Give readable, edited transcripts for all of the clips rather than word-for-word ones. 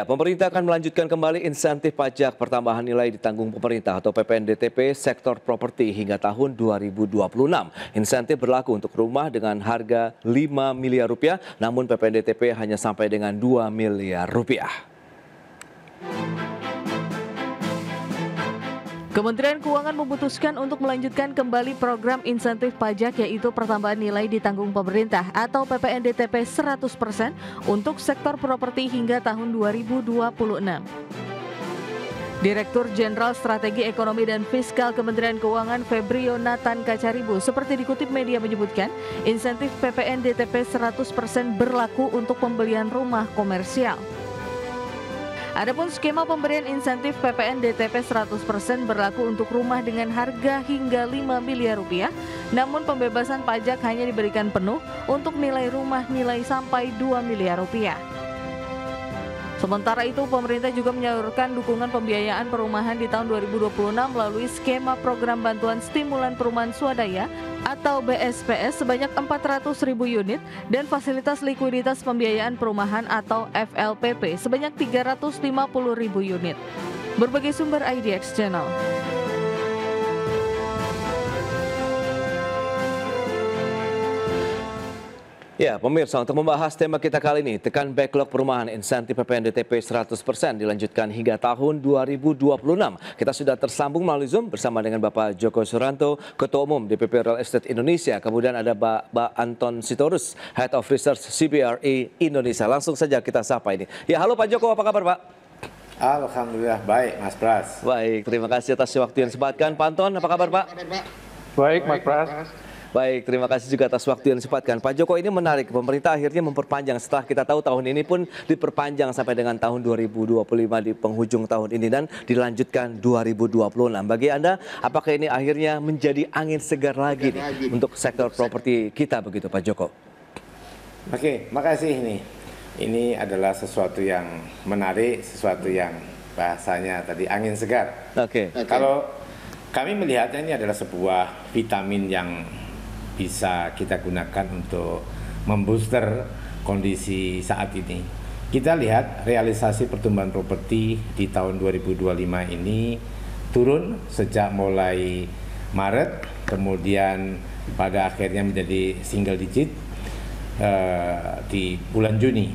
Ya, pemerintah akan melanjutkan kembali insentif pajak pertambahan nilai ditanggung pemerintah atau PPNDTP sektor properti hingga tahun 2026. Insentif berlaku untuk rumah dengan harga 5 miliar rupiah, namun PPNDTP hanya sampai dengan 2 miliar rupiah. Kementerian Keuangan memutuskan untuk melanjutkan kembali program insentif pajak yaitu pertambahan nilai ditanggung pemerintah atau PPNDTP 100% untuk sektor properti hingga tahun 2026. Direktur Jenderal Strategi Ekonomi dan Fiskal Kementerian Keuangan Febrio Nathan Kacaribu seperti dikutip media menyebutkan, insentif PPNDTP 100% berlaku untuk pembelian rumah komersial. Adapun skema pemberian insentif PPNDTP 100% berlaku untuk rumah dengan harga hingga 5 miliar rupiah, namun pembebasan pajak hanya diberikan penuh untuk nilai rumah nilai sampai 2 miliar rupiah. Sementara itu, pemerintah juga menyalurkan dukungan pembiayaan perumahan di tahun 2026 melalui skema program bantuan stimulan perumahan swadaya atau BSPS sebanyak 400.000 unit dan fasilitas likuiditas pembiayaan perumahan atau FLPP sebanyak 350.000 unit. Berbagai sumber IDX Channel. Ya, pemirsa, untuk membahas tema kita kali ini, tekan backlog perumahan insentif PPNDTP 100% dilanjutkan hingga tahun 2026. Kita sudah tersambung melalui Zoom bersama dengan Bapak Joko Suranto, Ketua Umum DPP Real Estate Indonesia. Kemudian ada Pak Anton Sitorus, Head of Research CBRE Indonesia. Langsung saja kita sapa ini. Ya, halo Pak Joko, apa kabar Pak? Alhamdulillah, baik Mas Pras. Baik, terima kasih atas waktu yang disempatkan. Pak Anton, apa kabar Pak? Baik Mas Pras. Baik, terima kasih juga atas waktu yang disempatkan. Pak Joko, ini menarik, pemerintah akhirnya memperpanjang setelah kita tahu tahun ini pun diperpanjang sampai dengan tahun 2025 di penghujung tahun ini dan dilanjutkan 2026. Bagi Anda, apakah ini akhirnya menjadi angin segar lagi nih untuk sektor properti kita begitu Pak Joko? Oke, makasih ini. Ini adalah sesuatu yang menarik, sesuatu yang bahasanya tadi angin segar. Oke. Kalau kami melihatnya ini adalah sebuah vitamin yang bisa kita gunakan untuk membooster kondisi saat ini. Kita lihat realisasi pertumbuhan properti di tahun 2025 ini turun sejak mulai Maret, kemudian pada akhirnya menjadi single digit di bulan Juni.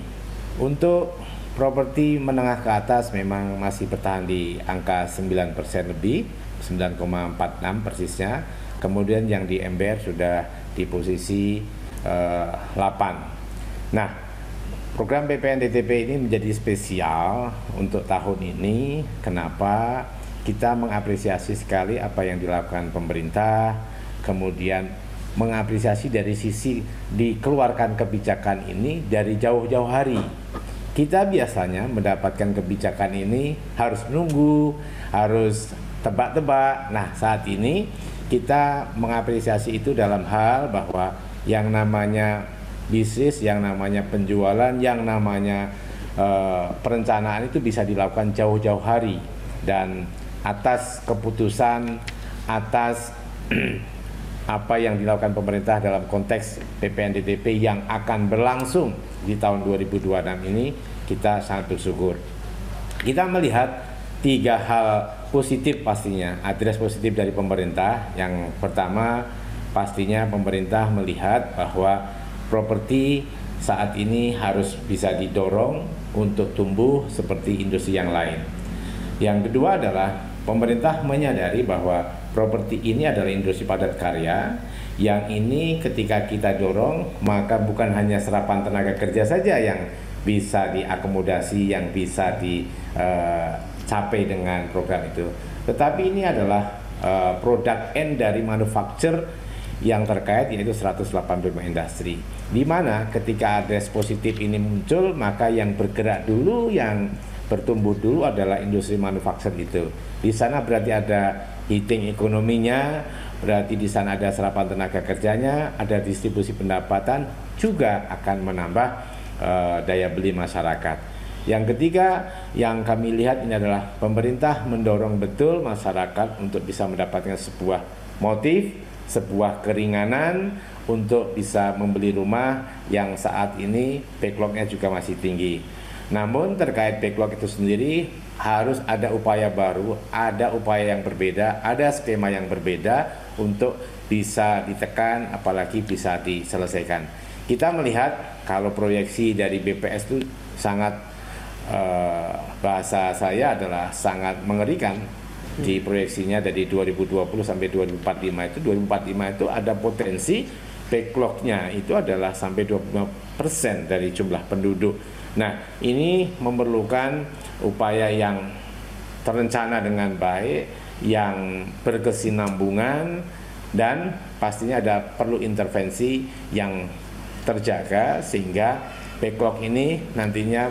Untuk properti menengah ke atas memang masih bertahan di angka 9% lebih, 9,46 persisnya. Kemudian yang di MBR sudah di posisi 8. Nah, program PPNDTP ini menjadi spesial untuk tahun ini. Kenapa? Kita mengapresiasi sekali apa yang dilakukan pemerintah, kemudian mengapresiasi dari sisi dikeluarkan kebijakan ini dari jauh-jauh hari. Kita biasanya mendapatkan kebijakan ini harus menunggu, harus tebak-tebak. Nah, saat ini kita mengapresiasi itu dalam hal bahwa yang namanya bisnis, yang namanya penjualan, yang namanya perencanaan itu bisa dilakukan jauh-jauh hari dan atas keputusan, atas apa yang dilakukan pemerintah dalam konteks PPNDTP yang akan berlangsung di tahun 2026 ini, kita sangat bersyukur. Kita melihat 3 hal positif pastinya, address positif dari pemerintah. Yang pertama, pastinya pemerintah melihat bahwa properti saat ini harus bisa didorong untuk tumbuh seperti industri yang lain. Yang kedua adalah pemerintah menyadari bahwa properti ini adalah industri padat karya, yang ini ketika kita dorong, maka bukan hanya serapan tenaga kerja saja yang bisa diakomodasi, yang bisa dicapai dengan program itu, tetapi ini adalah produk end dari manufacture yang terkait, yaitu 185 industri, di mana ketika address positif ini muncul, maka yang bergerak dulu, yang bertumbuh dulu adalah industri manufacture itu. Di sana berarti ada heating ekonominya, berarti di sana ada serapan tenaga kerjanya, ada distribusi pendapatan, juga akan menambah daya beli masyarakat. Yang ketiga yang kami lihat ini adalah pemerintah mendorong betul masyarakat untuk bisa mendapatkan sebuah motif, sebuah keringanan untuk bisa membeli rumah yang saat ini backlognya juga masih tinggi. Namun terkait backlog itu sendiri harus ada upaya baru, ada upaya yang berbeda, ada skema yang berbeda untuk bisa ditekan, apalagi bisa diselesaikan. Kita melihat kalau proyeksi dari BPS itu sangat, bahasa saya adalah sangat mengerikan. Di proyeksinya dari 2020 sampai 2045 itu ada potensi backlognya itu adalah sampai 25% dari jumlah penduduk. Nah, ini memerlukan upaya yang terencana dengan baik, yang berkesinambungan, dan pastinya perlu intervensi yang terjaga sehingga backlog ini nantinya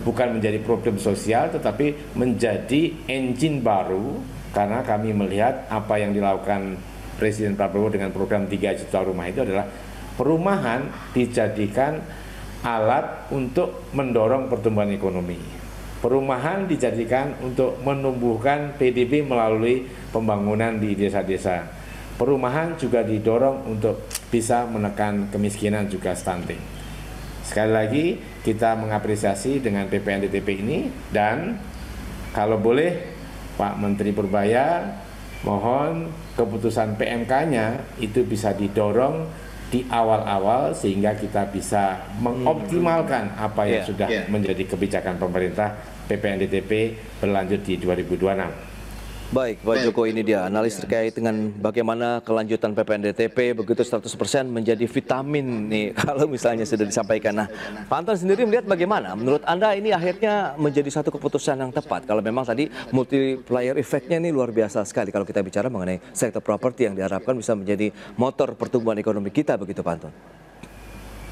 bukan menjadi problem sosial, tetapi menjadi engine baru, karena kami melihat apa yang dilakukan Presiden Prabowo dengan program 3 juta rumah itu adalah perumahan dijadikan alat untuk mendorong pertumbuhan ekonomi. Perumahan dijadikan untuk menumbuhkan PDB melalui pembangunan di desa-desa. Perumahan juga didorong untuk bisa menekan kemiskinan juga stunting. Sekali lagi kita mengapresiasi dengan PPN DTP ini, dan kalau boleh Pak Menteri Purbaya mohon keputusan PMK-nya itu bisa didorong di awal-awal sehingga kita bisa mengoptimalkan apa yang sudah menjadi kebijakan pemerintah PPN DTP berlanjut di 2026. Baik, Pak Joko, ini dia analis terkait dengan bagaimana kelanjutan PPNDTP begitu 100% menjadi vitamin nih kalau misalnya sudah disampaikan. Nah, Pak Anton sendiri melihat bagaimana? Menurut Anda ini akhirnya menjadi satu keputusan yang tepat kalau memang tadi multiplier efeknya ini luar biasa sekali kalau kita bicara mengenai sektor properti yang diharapkan bisa menjadi motor pertumbuhan ekonomi kita, begitu Pak Anton?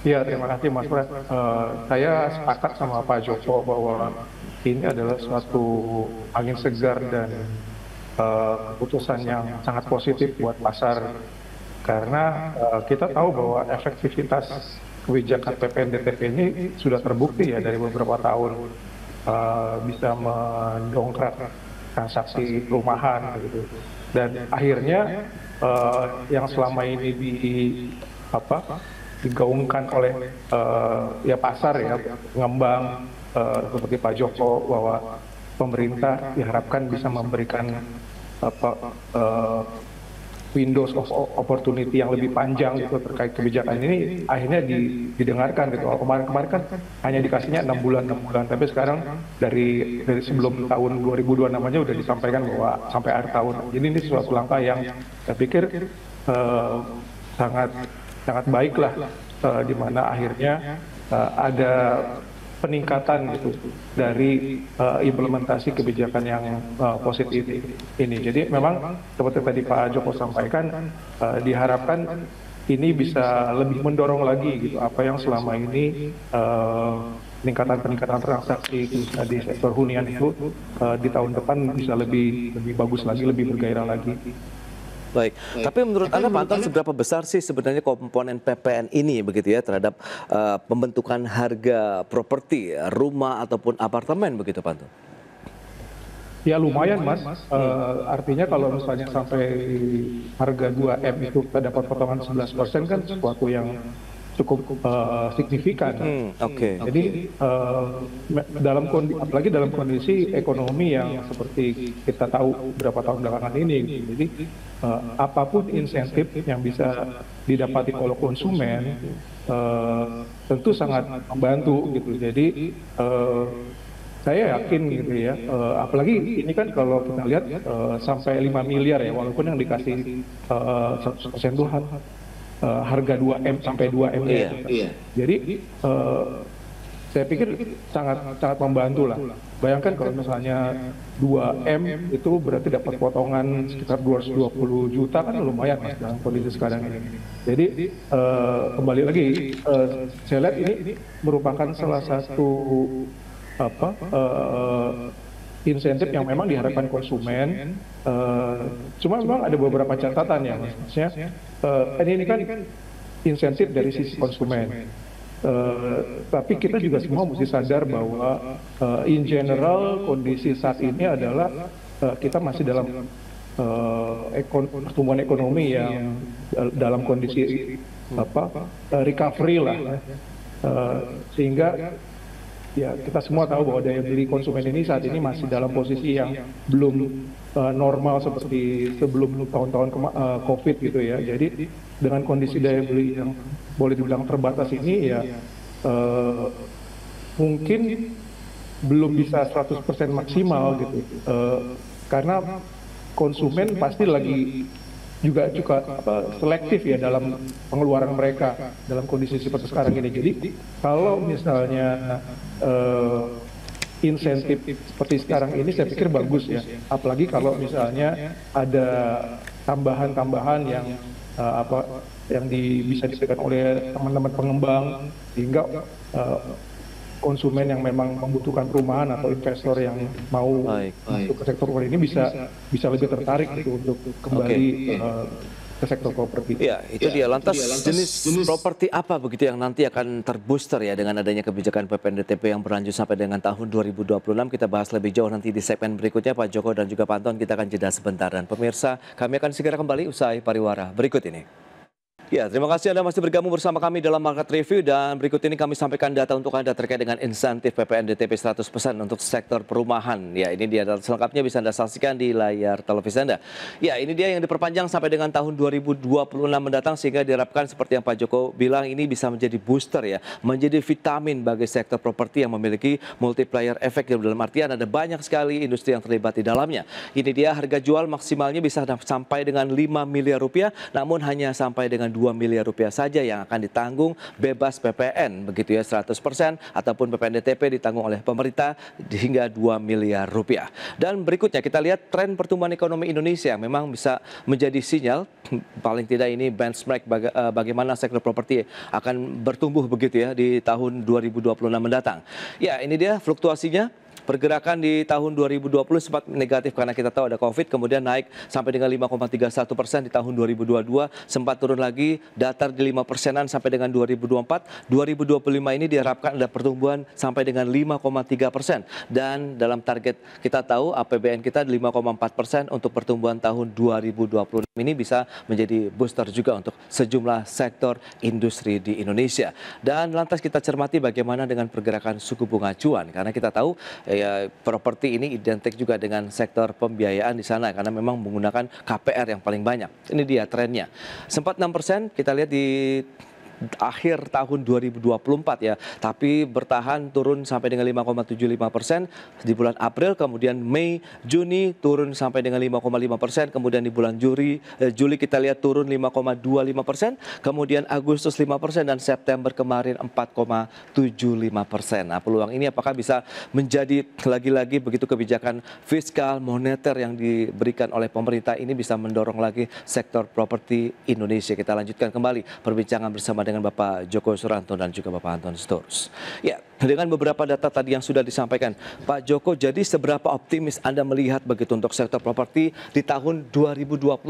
Ya, terima kasih Mas Pras. Saya sepakat sama Pak Joko bahwa ini adalah suatu angin segar dan keputusan yang sangat positif buat pasar, karena kita tahu bahwa efektivitas kebijakan PPNDTP ini sudah terbukti ya dari beberapa tahun, bisa mendongkrak transaksi perumahan gitu. Dan akhirnya yang selama ini digaungkan oleh ya pasar ya, pengembang seperti Pak Joko, bahwa pemerintah diharapkan bisa memberikan windows of opportunity yang lebih panjang gitu terkait kebijakan ini, akhirnya didengarkan gitu. Kemarin kan hanya dikasihnya 6 bulan, tapi sekarang dari sebelum tahun 2002 namanya udah disampaikan bahwa sampai akhir tahun. Jadi ini suatu langkah yang saya pikir sangat baik lah, di mana akhirnya ada peningkatan gitu dari implementasi kebijakan yang positif ini. Jadi memang seperti tadi Pak Joko sampaikan, diharapkan ini bisa lebih mendorong lagi gitu apa yang selama ini peningkatan transaksi di sektor hunian itu di tahun depan bisa lebih bagus lagi, lebih bergairah lagi. Baik, tapi menurut Anda Pak Anton, seberapa besar sih sebenarnya komponen PPN ini begitu ya terhadap pembentukan harga properti, rumah ataupun apartemen begitu Pak Anton? Ya lumayan Mas, artinya kalau misalnya sampai harga 2M itu kita dapat potongan 11% kan sesuatu yang cukup signifikan. Jadi apalagi dalam kondisi ekonomi yang seperti kita tahu beberapa tahun belakangan ini, jadi apapun insentif yang bisa didapati oleh konsumen tentu sangat membantu gitu. Jadi saya yakin gitu ya, apalagi ini kan kalau kita lihat sampai 5 miliar ya, walaupun yang dikasih 100% itu harga 2M sampai 2M. Jadi saya pikir sangat membantu lah. Bayangkan kalau misalnya 2M itu berarti dapat potongan sekitar 220 juta, kan lumayan Mas dalam kondisi sekarang ini. Jadi kembali lagi, saya lihat ini merupakan salah satu insentif yang memang diharapkan konsumen. Cuma memang ada beberapa catatan ya, maksudnya ini kan insentif dari sisi konsumen. Tapi kita juga semua mesti sadar bahwa in general kondisi saat ini adalah kita masih dalam pertumbuhan ekonomi yang dalam kondisi recovery lah, sehingga ya kita semua tahu bahwa daya beli konsumen ini saat ini masih dalam posisi yang belum normal seperti sebelum tahun-tahun COVID gitu ya. Jadi dengan kondisi daya beli yang boleh dibilang terbatas ini ya mungkin belum bisa 100% maksimal gitu. Karena konsumen pasti lagi juga selektif ya dalam pengeluaran mereka dalam kondisi seperti sekarang ini. Jadi kalau misalnya insentif seperti sekarang ini saya pikir bagus ya, apalagi kalau misalnya ada tambahan-tambahan yang bisa diberikan oleh teman-teman pengembang sehingga konsumen yang memang membutuhkan perumahan atau investor yang mau masuk ke sektor properti ini bisa lebih tertarik gitu untuk kembali ke sektor properti. Ya, itu dia. Lantas jenis properti apa begitu yang nanti akan terbooster ya dengan adanya kebijakan PPNDTP yang berlanjut sampai dengan tahun 2026? Kita bahas lebih jauh nanti di segmen berikutnya. Pak Joko dan juga Pak Anton, kita akan jeda sebentar. Dan pemirsa, kami akan segera kembali usai pariwara berikut ini. Ya, terima kasih Anda masih bergabung bersama kami dalam Market Review, dan berikut ini kami sampaikan data untuk Anda terkait dengan insentif PPNDTP 100% untuk sektor perumahan. Ya, ini dia data selengkapnya bisa Anda saksikan di layar televisi Anda. Ya, ini dia yang diperpanjang sampai dengan tahun 2026 mendatang sehingga diharapkan seperti yang Pak Joko bilang ini bisa menjadi booster ya, menjadi vitamin bagi sektor properti yang memiliki multiplier efek, dalam artian ada banyak sekali industri yang terlibat di dalamnya. Ini dia harga jual maksimalnya bisa sampai dengan 5 miliar rupiah, namun hanya sampai dengan 2 miliar rupiah saja yang akan ditanggung bebas PPN begitu ya, 100%, ataupun PPNDTP ditanggung oleh pemerintah hingga 2 miliar rupiah. Dan berikutnya kita lihat tren pertumbuhan ekonomi Indonesia memang bisa menjadi sinyal, paling tidak ini benchmark bagaimana sektor properti akan bertumbuh begitu ya di tahun 2026 mendatang. Ya, ini dia fluktuasinya. Pergerakan di tahun 2020 sempat negatif karena kita tahu ada COVID, kemudian naik sampai dengan 5,31% di tahun 2022, sempat turun lagi, datar di 5%-an sampai dengan 2024. 2025 ini diharapkan ada pertumbuhan sampai dengan 5,3%. Dan dalam target kita tahu APBN kita 5,4% untuk pertumbuhan tahun 2026 ini bisa menjadi booster juga untuk sejumlah sektor industri di Indonesia. Dan lantas kita cermati bagaimana dengan pergerakan suku bunga acuan, karena kita tahu ya, properti ini identik juga dengan sektor pembiayaan di sana karena memang menggunakan KPR yang paling banyak. Ini dia trennya. Sempat 6%, kita lihat di akhir tahun 2024 ya, tapi bertahan turun sampai dengan 5,75% di bulan April, kemudian Mei, Juni turun sampai dengan 5,5%, kemudian di bulan Juli kita lihat turun 5,25%, kemudian Agustus 5%, dan September kemarin 4,75%. Nah, peluang ini apakah bisa menjadi lagi-lagi begitu kebijakan fiskal moneter yang diberikan oleh pemerintah ini bisa mendorong lagi sektor properti Indonesia? Kita lanjutkan kembali perbincangan bersama dengan Bapak Joko Suranto dan juga Bapak Anton Sitorus. Ya, dengan beberapa data tadi yang sudah disampaikan, Pak Joko, jadi seberapa optimis Anda melihat begitu untuk sektor properti di tahun 2026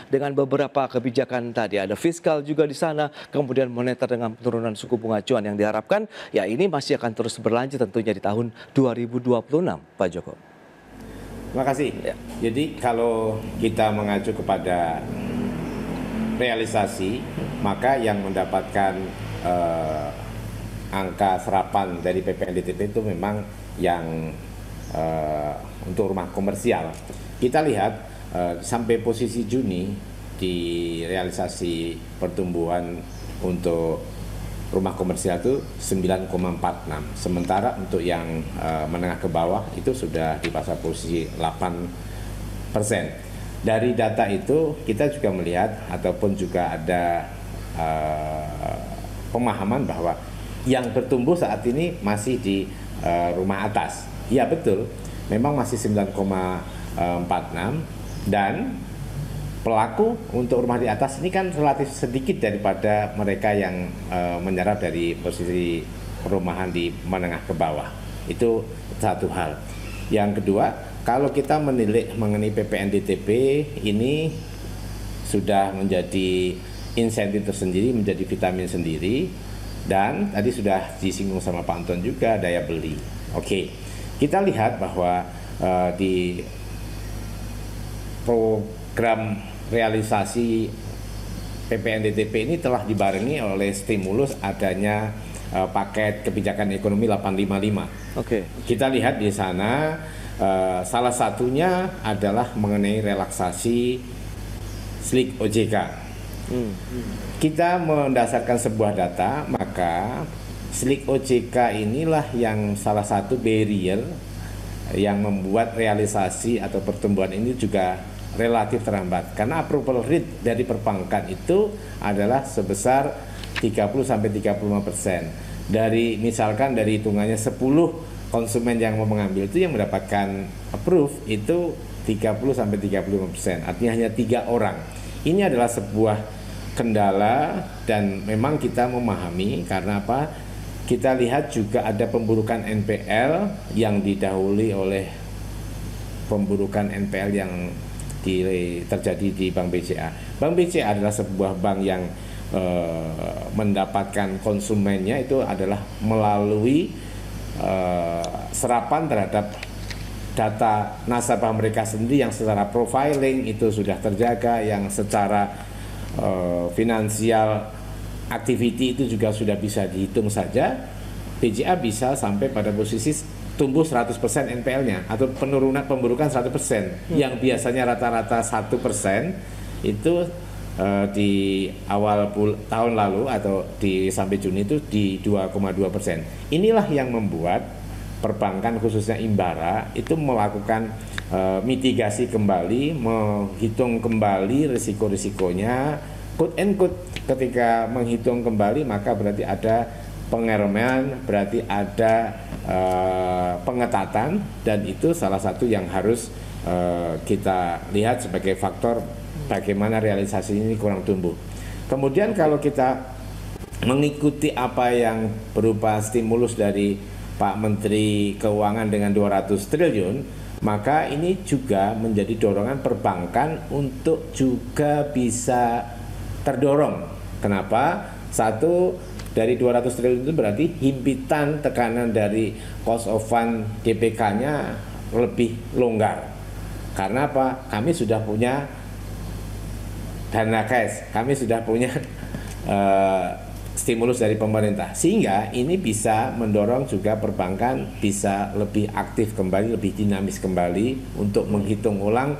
dengan beberapa kebijakan tadi? Ada fiskal juga di sana, kemudian moneter dengan penurunan suku bunga acuan yang diharapkan, ya ini masih akan terus berlanjut tentunya di tahun 2026, Pak Joko. Terima kasih. Ya. Jadi kalau kita mengacu kepada realisasi, maka yang mendapatkan angka serapan dari PPNDTP itu memang yang untuk rumah komersial. Kita lihat sampai posisi Juni di realisasi pertumbuhan untuk rumah komersial itu 9,46. Sementara untuk yang menengah ke bawah itu sudah di pasar posisi 8%. Dari data itu kita juga melihat ataupun juga ada pemahaman bahwa yang bertumbuh saat ini masih di rumah atas. Ya betul, memang masih 9,46, dan pelaku untuk rumah di atas ini kan relatif sedikit daripada mereka yang menyerap dari posisi perumahan di menengah ke bawah. Itu satu hal. Yang kedua, kalau kita menilik mengenai PPNDTP ini sudah menjadi insentif tersendiri, menjadi vitamin sendiri, dan tadi sudah disinggung sama Pak Anton juga daya beli. Oke, kita lihat bahwa di program realisasi PPNDTP ini telah dibarengi oleh stimulus adanya paket kebijakan ekonomi 855. Oke. Kita lihat di sana salah satunya adalah mengenai relaksasi SLIK OJK. Kita mendasarkan sebuah data, maka SLIK OJK inilah yang salah satu barrier yang membuat realisasi atau pertumbuhan ini juga relatif terhambat. Karena approval rate dari perbankan itu adalah sebesar 30-35%. Dari misalkan dari hitungannya 10 konsumen yang mau mengambil itu yang mendapatkan approve itu 30-35%. Artinya hanya 3 orang. Ini adalah sebuah kendala dan memang kita memahami karena apa? Kita lihat juga ada pemburukan NPL yang didahului oleh pemburukan NPL yang terjadi di Bank BCA. Bank BCA adalah sebuah bank yang mendapatkan konsumennya itu adalah melalui serapan terhadap data nasabah mereka sendiri yang secara profiling itu sudah terjaga, yang secara finansial activity itu juga sudah bisa dihitung saja. BCA bisa sampai pada posisi tumbuh 100% NPL-nya atau penurunan pemburukan 100%. Yang biasanya rata-rata 1% itu di awal tahun lalu atau sampai Juni itu di 2,2%. Inilah yang membuat perbankan khususnya Imbara itu melakukan mitigasi kembali, menghitung kembali risiko-risikonya, quote and quote. Ketika menghitung kembali maka berarti ada pengereman, berarti ada pengetatan, dan itu salah satu yang harus kita lihat sebagai faktor bagaimana realisasi ini kurang tumbuh. Kemudian kalau kita mengikuti apa yang berupa stimulus dari Pak Menteri Keuangan dengan 200 triliun, maka ini juga menjadi dorongan perbankan untuk juga bisa terdorong. Kenapa? Satu, dari 200 triliun itu berarti himpitan tekanan dari cost of fund DPK-nya lebih longgar. Karena apa? Kami sudah punya dana cash, kami sudah punya stimulus dari pemerintah, sehingga ini bisa mendorong juga perbankan bisa lebih aktif kembali, lebih dinamis kembali untuk menghitung ulang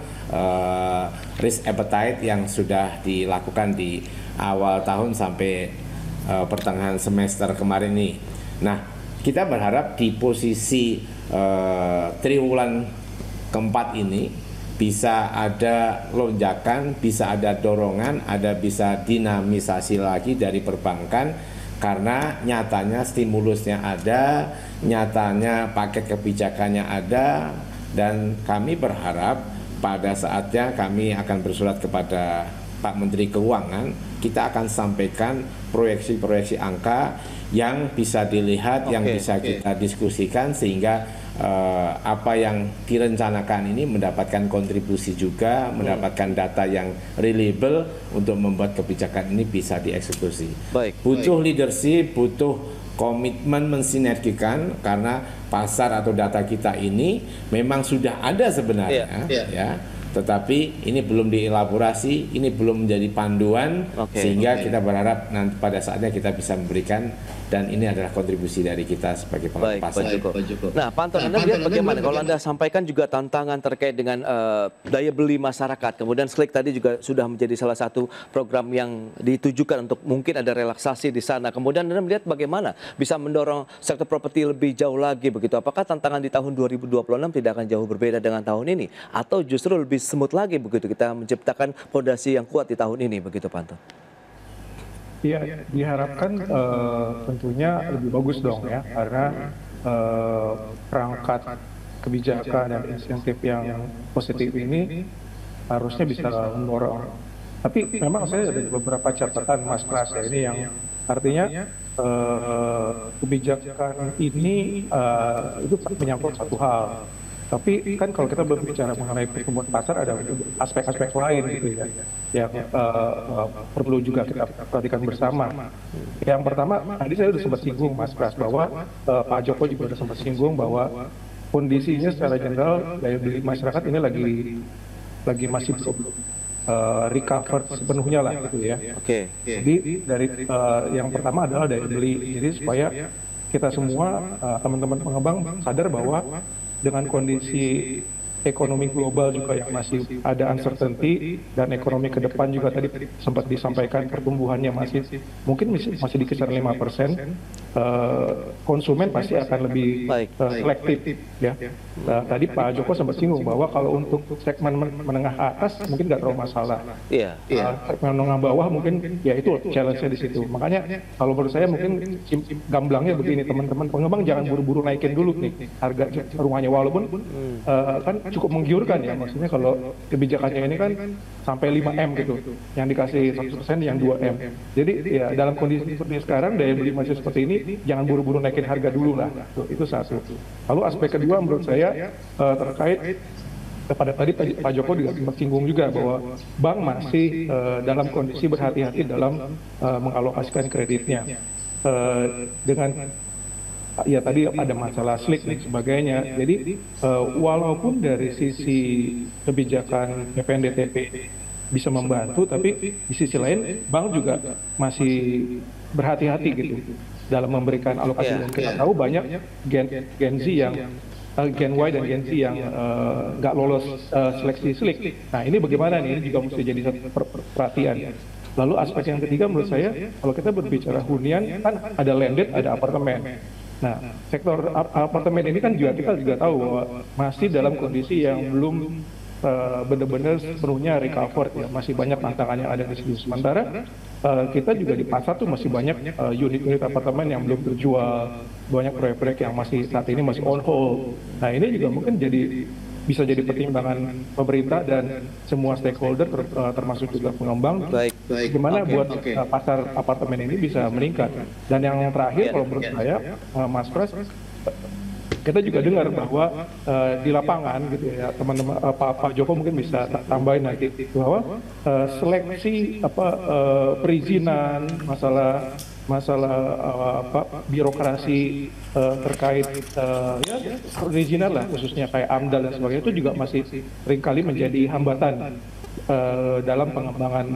risk appetite yang sudah dilakukan di awal tahun sampai pertengahan semester kemarin ini. Nah, kita berharap di posisi triwulan keempat ini bisa ada lonjakan, bisa ada dorongan, bisa dinamisasi lagi dari perbankan, karena nyatanya stimulusnya ada, nyatanya paket kebijakannya ada, dan kami berharap pada saatnya kami akan bersurat kepada Pak Menteri Keuangan, kita akan sampaikan proyeksi-proyeksi angka yang bisa dilihat, yang bisa kita diskusikan, sehingga apa yang direncanakan ini mendapatkan kontribusi juga, mendapatkan data yang reliable untuk membuat kebijakan ini bisa dieksekusi. Butuh leadership, butuh komitmen mensinergikan, karena pasar atau data kita ini memang sudah ada sebenarnya, ya. Tetapi ini belum dielaborasi, ini belum menjadi panduan, sehingga kita berharap nanti pada saatnya kita bisa memberikan, dan ini adalah kontribusi dari kita sebagai pelaku pasar. Nah, Pak Anton, Anda lihat bagaimana kalau Anda sampaikan juga tantangan terkait dengan daya beli masyarakat, kemudian SLIK tadi juga sudah menjadi salah satu program yang ditujukan untuk mungkin ada relaksasi di sana, kemudian Anda melihat bagaimana bisa mendorong sektor properti lebih jauh lagi begitu, apakah tantangan di tahun 2026 tidak akan jauh berbeda dengan tahun ini, atau justru lebih smooth lagi begitu kita menciptakan fondasi yang kuat di tahun ini begitu, Pak Anton? Ya, diharapkan tentunya lebih bagus dong ya, karena perangkat kebijakan dan insentif yang positif ini harusnya bisa mendorong. Tapi memang saya ada beberapa catatan, Mas Pras, ya, ini yang artinya kebijakan ini itu menyangkut satu hal. Tapi kan kalau kita berbicara mengenai pertumbuhan pasar, ada aspek-aspek lain gitu ya, yang perlu juga kita perhatikan bersama. Yang pertama, tadi saya sudah sempat singgung, Mas Pras, bahwa Pak Joko juga sudah sempat singgung bahwa kondisinya secara general daya beli masyarakat ini lagi masih belum recover sepenuhnya lah gitu ya. Oke. Jadi dari yang pertama adalah daya beli. Jadi supaya kita semua teman-teman pengembang sadar bahwa dengan kondisi ekonomi global juga yang masih ada uncertainty dan ekonomi ke depan juga tadi sempat disampaikan pertumbuhannya mungkin masih di kisaran 5%, konsumen pasti akan lebih selektif ya. Tadi Pak Joko sempat singgung bahwa kalau untuk segmen menengah atas mungkin nggak terlalu masalah. Segmen menengah bawah mungkin ya itu challenge-nya di situ. Makanya kalau menurut saya mungkin gamblangnya begini, teman-teman pengembang jangan buru-buru naikin dulu nih harga rumahnya, walaupun kan cukup menggiurkan ya, maksudnya kalau kebijakannya ini kan sampai 5M gitu, yang dikasih 100% yang 2M. Jadi ya dalam kondisi seperti sekarang daya beli masih seperti ini, jangan buru-buru naikin harga dulu lah. Itu satu. Lalu aspek kedua menurut saya terkait kepada tadi Pak Joko juga sempat singgung juga bahwa bank masih dalam kondisi berhati-hati dalam mengalokasikan kreditnya dengan ya tadi ada masalah slik dan sebagainya. Jadi walaupun dari sisi kebijakan PPNDTP bisa membantu, tapi di sisi lain bank juga masih berhati-hati gitu dalam memberikan alokasi. Dan kita tahu banyak Gen Z yang Gen Y dan Gen Z yang nggak lolos seleksi slik. Nah ini bagaimana nih? Ini juga mesti jadi satu perhatian. Lalu aspek yang ketiga menurut saya, kalau kita berbicara hunian kan ada landed, ada apartemen. Nah, sektor apartemen ini kan juga kita juga tahu bahwa masih dalam kondisi yang belum benar-benar sepenuhnya recover ya, masih banyak tantangan yang ada di situ. Sementara kita juga di pasar tuh masih banyak unit-unit apartemen yang belum terjual, banyak proyek-proyek yang masih saat ini masih on hold. Nah, ini juga mungkin bisa jadi pertimbangan pemerintah dan semua stakeholder termasuk juga pengembang. Gimana buat pasar apartemen ini bisa meningkat. Dan yang terakhir kalau menurut saya Mas Pras, kita juga dengar bahwa di lapangan gitu ya, teman-teman Pak Joko mungkin bisa tambahin nanti bahwa seleksi perizinan, masalah birokrasi terkait ya perizinan lah, khususnya kayak AMDAL dan sebagainya, itu juga masih seringkali menjadi hambatan dalam pengembangan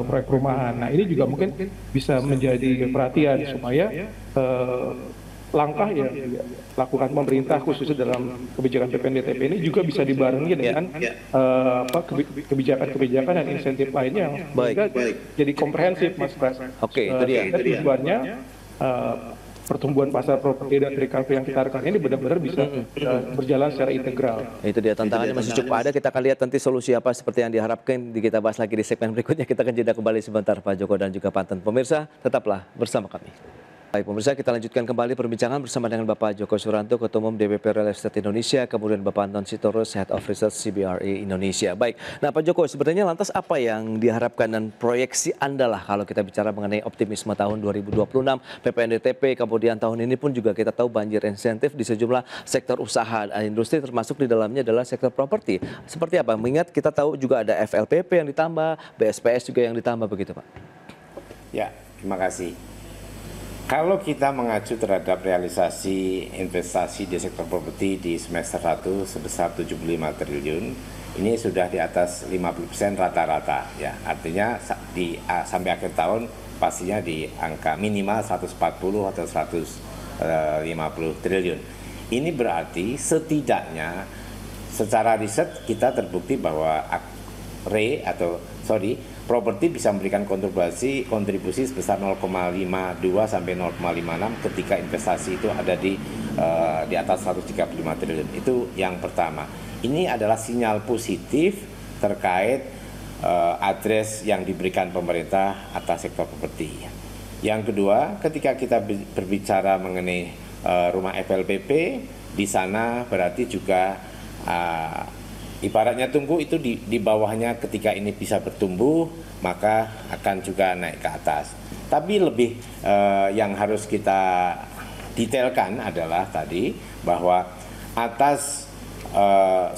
proyek perumahan. Nah ini juga mungkin bisa menjadi perhatian supaya langkah yang lakukan pemerintah khususnya dalam kebijakan PPNDTP ini juga bisa dibarengi dengan kebijakan-kebijakan dan insentif lainnya yang jadi komprehensif, Mas Pras. Oke, itu dia. Tujuannya pertumbuhan pasar properti dan recovery yang kita harapkan ini benar-benar bisa berjalan secara integral. Itu dia, tantangannya masih cukup ada. Kita akan lihat nanti solusi apa seperti yang diharapkan. Kita bahas lagi di segmen berikutnya. Kita akan jeda kembali sebentar, Pak Joko dan juga Panten. Pemirsa, tetaplah bersama kami. Baik pemirsa, kita lanjutkan kembali perbincangan bersama dengan Bapak Joko Suranto, Ketua Umum DPP Real Estate Indonesia, kemudian Bapak Anton Sitorus, Head of Research CBRE Indonesia. Baik, nah Pak Joko, sebenarnya lantas apa yang diharapkan dan proyeksi Anda lah kalau kita bicara mengenai optimisme tahun 2026, PPNDTP, kemudian tahun ini pun juga kita tahu banjir insentif di sejumlah sektor usaha industri, termasuk di dalamnya adalah sektor properti. Seperti apa? Mengingat kita tahu juga ada FLPP yang ditambah, BSPS juga yang ditambah, begitu Pak? Ya, terima kasih. Kalau kita mengacu terhadap realisasi investasi di sektor properti di semester 1 sebesar 75 triliun, ini sudah di atas 50% rata-rata ya. Artinya sampai akhir tahun pastinya di angka minimal 140 atau 150 triliun. Ini berarti setidaknya secara riset kita terbukti bahwa properti bisa memberikan kontribusi sebesar 0,52 sampai 0,56 ketika investasi itu ada di atas 135 triliun. Itu yang pertama. Ini adalah sinyal positif terkait address yang diberikan pemerintah atas sektor properti. Yang kedua, ketika kita berbicara mengenai rumah FLPP, di sana berarti juga ibaratnya tunggu itu di bawahnya, ketika ini bisa bertumbuh maka akan juga naik ke atas. Tapi lebih yang harus kita detailkan adalah tadi bahwa atas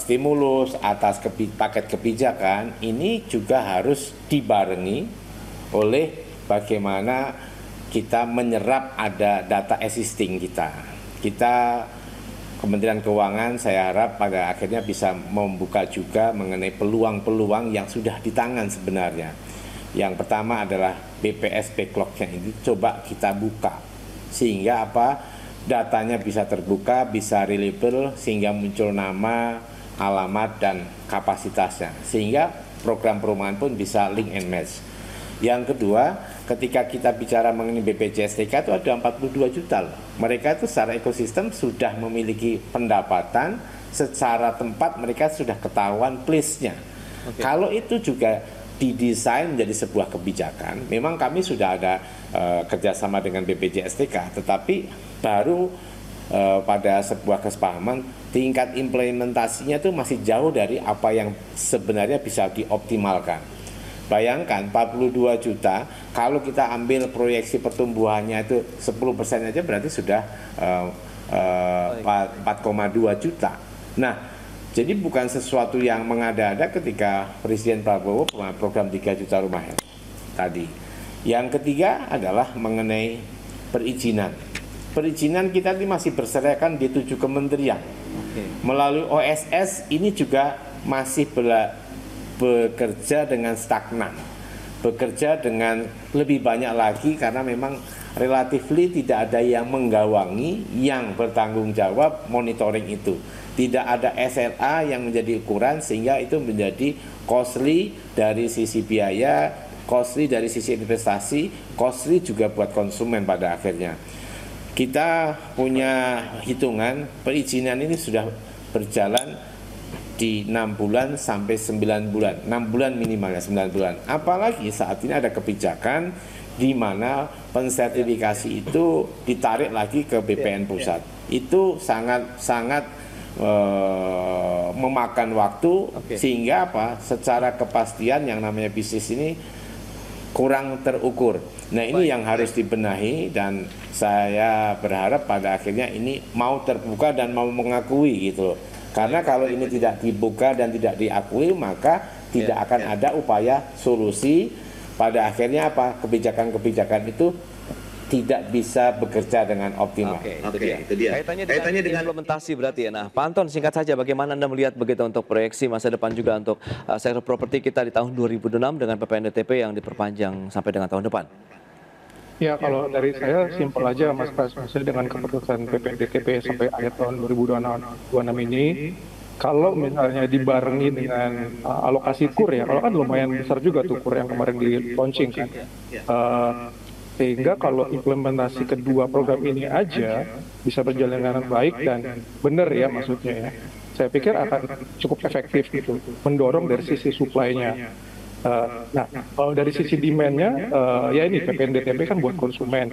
stimulus, atas paket kebijakan ini juga harus dibarengi oleh bagaimana kita menyerap ada data existing kita. Kita Kementerian Keuangan saya harap pada akhirnya bisa membuka juga mengenai peluang-peluang yang sudah di tangan sebenarnya. Yang pertama adalah BPS backlog-nya ini coba kita buka sehingga datanya bisa terbuka, bisa reliable, sehingga muncul nama, alamat dan kapasitasnya, sehingga program perumahan pun bisa link and match. Yang kedua, ketika kita bicara mengenai BPJS TK itu ada 42 juta loh. Mereka itu secara ekosistem sudah memiliki pendapatan, secara tempat mereka sudah ketahuan place-nya. Kalau itu juga didesain menjadi sebuah kebijakan, memang kami sudah ada kerjasama dengan BPJS TK, tetapi baru pada sebuah kesepahaman tingkat implementasinya itu masih jauh dari apa yang sebenarnya bisa dioptimalkan. Bayangkan 42 juta, kalau kita ambil proyeksi pertumbuhannya itu 10% aja berarti sudah 4,2 juta. Nah, jadi bukan sesuatu yang mengada-ada ketika Presiden Prabowo program 3 juta rumah tadi. Yang ketiga adalah mengenai perizinan. Perizinan kita ini masih berserakan di 7 kementerian. Melalui OSS ini juga masih bekerja dengan stagnan, bekerja dengan lebih banyak lagi karena memang relatifly tidak ada yang menggawangi, yang bertanggung jawab monitoring itu. Tidak ada SLA yang menjadi ukuran sehingga itu menjadi costly dari sisi biaya, costly dari sisi investasi, costly juga buat konsumen pada akhirnya. Kita punya hitungan perizinan ini sudah berjalan di 6 bulan sampai 9 bulan, 6 bulan minimalnya 9 bulan. Apalagi saat ini ada kebijakan di mana pensertifikasi itu ditarik lagi ke BPN pusat. Itu sangat memakan waktu sehingga secara kepastian yang namanya bisnis ini kurang terukur. Nah, ini yang harus dibenahi dan saya berharap pada akhirnya ini mau terbuka dan mau mengakui gitu. Karena kalau ini tidak dibuka dan tidak diakui, maka tidak akan ada upaya solusi. Pada akhirnya kebijakan-kebijakan itu tidak bisa bekerja dengan optimal. Itu dia. Kaitannya dengan implementasi berarti ya. Nah, Pak Anton, singkat saja bagaimana Anda melihat begitu untuk proyeksi masa depan juga untuk sektor properti kita di tahun 2006 dengan PPNDTP yang diperpanjang sampai dengan tahun depan? Ya, kalau dari saya simpel aja Mas Pras, maksudnya dengan keputusan PPNDTP sampai akhir tahun 2026 ini, kalau misalnya dibarengi dengan alokasi KUR ya, kalau kan lumayan besar juga tuh KUR yang kemarin di launching kan, sehingga kalau implementasi kedua program ini aja bisa berjalan dengan baik dan benar ya maksudnya ya, saya pikir akan cukup efektif gitu, mendorong dari sisi supply-nya. Nah, kalau dari sisi demand-nya, ya ini PPNDTP kan buat konsumen,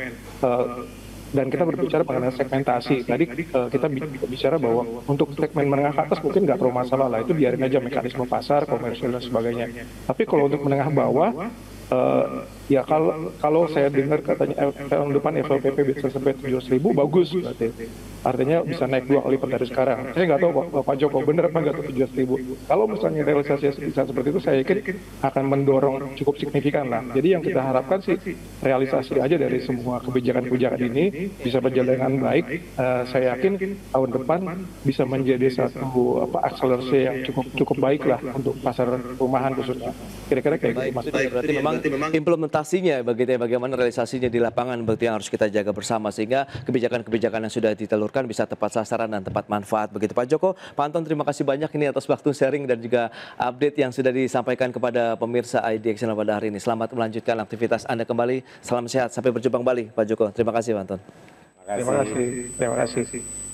dan kita berbicara mengenai segmentasi. Tadi kita bicara bahwa untuk segmen menengah ke atas mungkin nggak terlalu masalah lah, itu biarin aja mekanisme pasar, komersial dan sebagainya. Tapi kalau untuk menengah bawah, ya kalau saya dengar katanya tahun depan FLPP bisa sampai 700.000, bagus berarti. Artinya bisa naik 2 kali lipat dari sekarang. Saya nggak tahu Pak Joko benar apa nggak tuh 700.000. Kalau misalnya realisasi bisa seperti itu, saya yakin akan mendorong cukup signifikan lah. Jadi yang kita harapkan sih realisasi aja dari semua kebijakan-kebijakan ini bisa berjalan dengan baik. Saya yakin tahun depan bisa menjadi satu akselerasi yang cukup baik lah untuk pasar perumahan khususnya. Kira-kira kayak gitu Mas. Berarti memang implementasinya bagaimana realisasinya di lapangan berarti yang harus kita jaga bersama sehingga kebijakan-kebijakan yang sudah ditelurkan bisa tepat sasaran dan tepat manfaat. Begitu Pak Joko. Pak Anton, terima kasih banyak ini atas waktu sharing dan juga update yang sudah disampaikan kepada pemirsa IDX pada hari ini. Selamat melanjutkan aktivitas Anda kembali. Salam sehat, sampai berjumpa kembali Pak Joko. Terima kasih Pak Anton. Terima kasih.